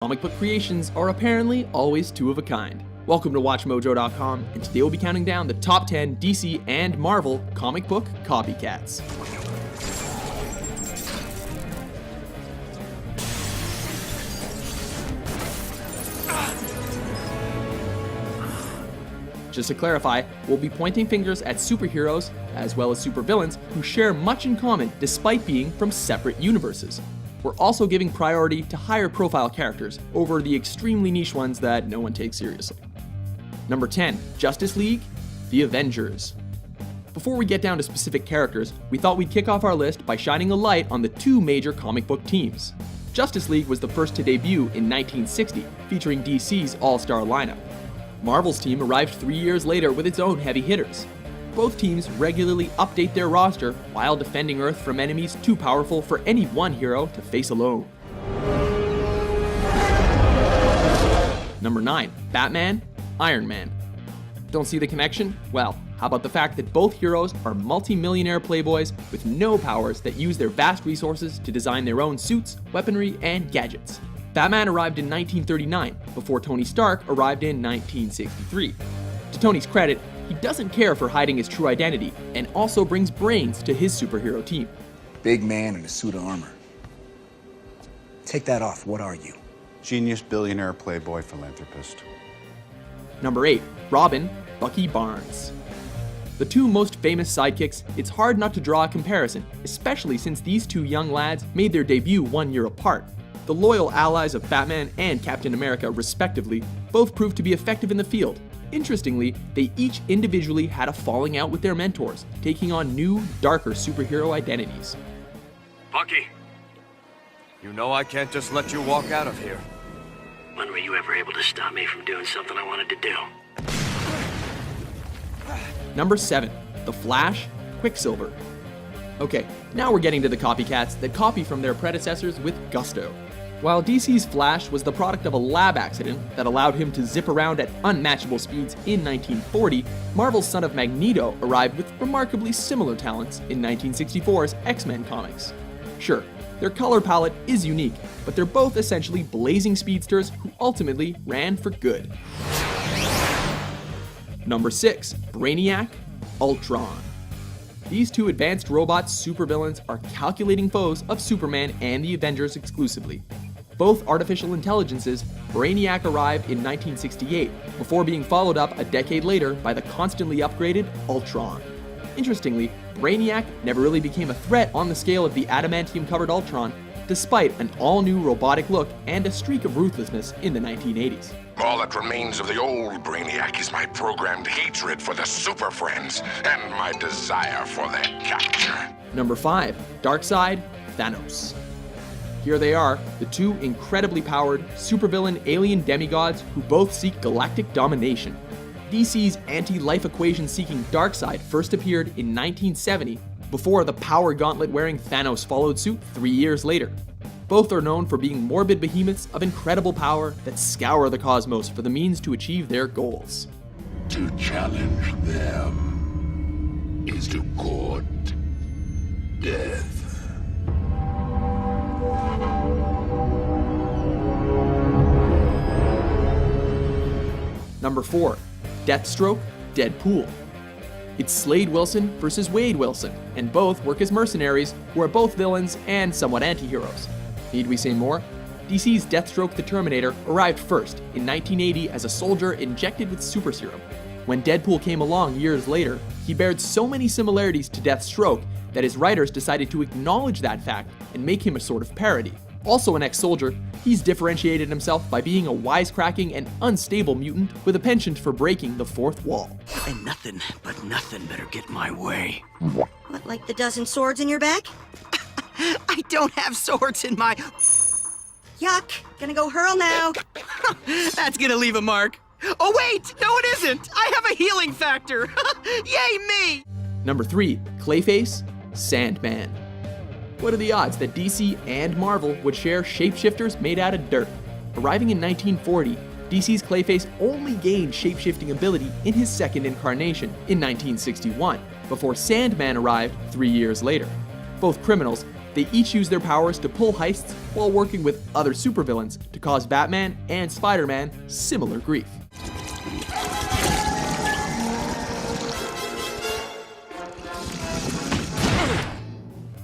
Comic book creations are apparently always two of a kind. Welcome to WatchMojo.com, and today we'll be counting down the top 10 DC and Marvel comic book copycats. Just to clarify, we'll be pointing fingers at superheroes as well as supervillains who share much in common despite being from separate universes. We're also giving priority to higher profile characters over the extremely niche ones that no one takes seriously. Number 10, Justice League, The Avengers. Before we get down to specific characters, we thought we'd kick off our list by shining a light on the two major comic book teams. Justice League was the first to debut in 1960, featuring DC's all-star lineup. Marvel's team arrived 3 years later with its own heavy hitters. Both teams regularly update their roster while defending Earth from enemies too powerful for any one hero to face alone. Number 9, Batman, Iron Man. Don't see the connection? Well, how about the fact that both heroes are multi-millionaire playboys with no powers that use their vast resources to design their own suits, weaponry, and gadgets. Batman arrived in 1939, before Tony Stark arrived in 1963. To Tony's credit, he doesn't care for hiding his true identity, and also brings brains to his superhero team. Big man in a suit of armor. Take that off, what are you? Genius, billionaire, playboy, philanthropist. Number 8, Robin, Bucky Barnes. The two most famous sidekicks, it's hard not to draw a comparison, especially since these two young lads made their debut 1 year apart. The loyal allies of Batman and Captain America, respectively, both proved to be effective in the field. Interestingly, they each individually had a falling out with their mentors, taking on new, darker superhero identities. Bucky, you know I can't just let you walk out of here. When were you ever able to stop me from doing something I wanted to do? Number 7, The Flash, Quicksilver. Okay, now we're getting to the copycats that copy from their predecessors with gusto. While DC's Flash was the product of a lab accident that allowed him to zip around at unmatchable speeds in 1940, Marvel's Son of Magneto arrived with remarkably similar talents in 1964's X-Men comics. Sure, their color palette is unique, but they're both essentially blazing speedsters who ultimately ran for good. Number 6, Brainiac, Ultron. These two advanced robot supervillains are calculating foes of Superman and the Avengers exclusively. Both artificial intelligences, Brainiac arrived in 1968, before being followed up a decade later by the constantly upgraded Ultron. Interestingly, Brainiac never really became a threat on the scale of the adamantium-covered Ultron, despite an all-new robotic look and a streak of ruthlessness in the 1980s. All that remains of the old Brainiac is my programmed hatred for the Super Friends and my desire for their capture. Number 5, Darkseid, Thanos. Here they are, the two incredibly powered, supervillain alien demigods who both seek galactic domination. DC's anti-life equation-seeking Darkseid first appeared in 1970, before the power gauntlet-wearing Thanos followed suit 3 years later. Both are known for being morbid behemoths of incredible power that scour the cosmos for the means to achieve their goals. To challenge them is to court death. Number 4, Deathstroke, Deadpool. It's Slade Wilson versus Wade Wilson, and both work as mercenaries who are both villains and somewhat anti-heroes. Need we say more? DC's Deathstroke the Terminator arrived first in 1980 as a soldier injected with super serum. When Deadpool came along years later, he bared so many similarities to Deathstroke that his writers decided to acknowledge that fact and make him a sort of parody. Also an ex-soldier, he's differentiated himself by being a wisecracking and unstable mutant with a penchant for breaking the fourth wall. And nothing better get in my way. What, like the dozen swords in your back? I don't have swords in my... Yuck, gonna go hurl now. That's gonna leave a mark. Oh wait, no it isn't! I have a healing factor! Yay me! Number 3, Clayface, Sandman. What are the odds that DC and Marvel would share shapeshifters made out of dirt? Arriving in 1940, DC's Clayface only gained shapeshifting ability in his second incarnation in 1961, before Sandman arrived 3 years later. Both criminals, They each use their powers to pull heists while working with other supervillains to cause Batman and Spider-Man similar grief.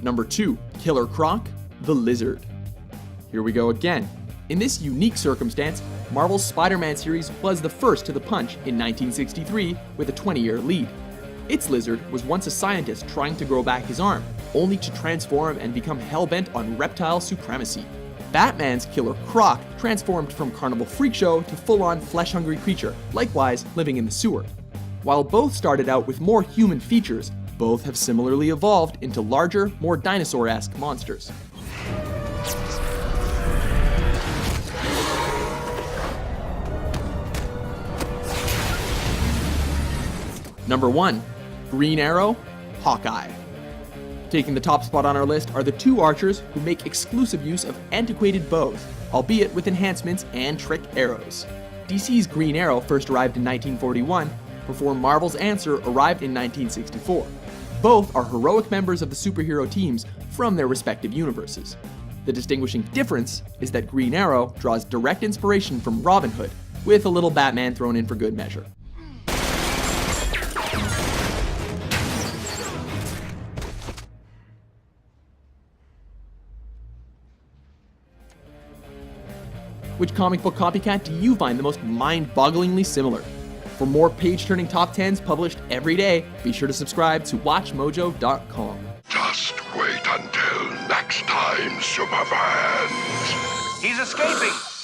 Number 2, Killer Croc, the Lizard. Here we go again. In this unique circumstance, Marvel's Spider-Man series was the first to the punch in 1963 with a 20-year lead. Its Lizard was once a scientist trying to grow back his arm, only to transform and become hell-bent on reptile supremacy. Batman's Killer Croc transformed from carnival freak show to full-on flesh-hungry creature, likewise living in the sewer. While both started out with more human features, both have similarly evolved into larger, more dinosaur-esque monsters. Number 1, Green Arrow, Hawkeye. Taking the top spot on our list are the two archers who make exclusive use of antiquated bows, albeit with enhancements and trick arrows. DC's Green Arrow first arrived in 1941, before Marvel's answer arrived in 1964. Both are heroic members of the superhero teams from their respective universes. The distinguishing difference is that Green Arrow draws direct inspiration from Robin Hood, with a little Batman thrown in for good measure. Which comic book copycat do you find the most mind-bogglingly similar? For more page-turning top 10s published every day, be sure to subscribe to WatchMojo.com. Just wait until next time, Superfans. He's escaping!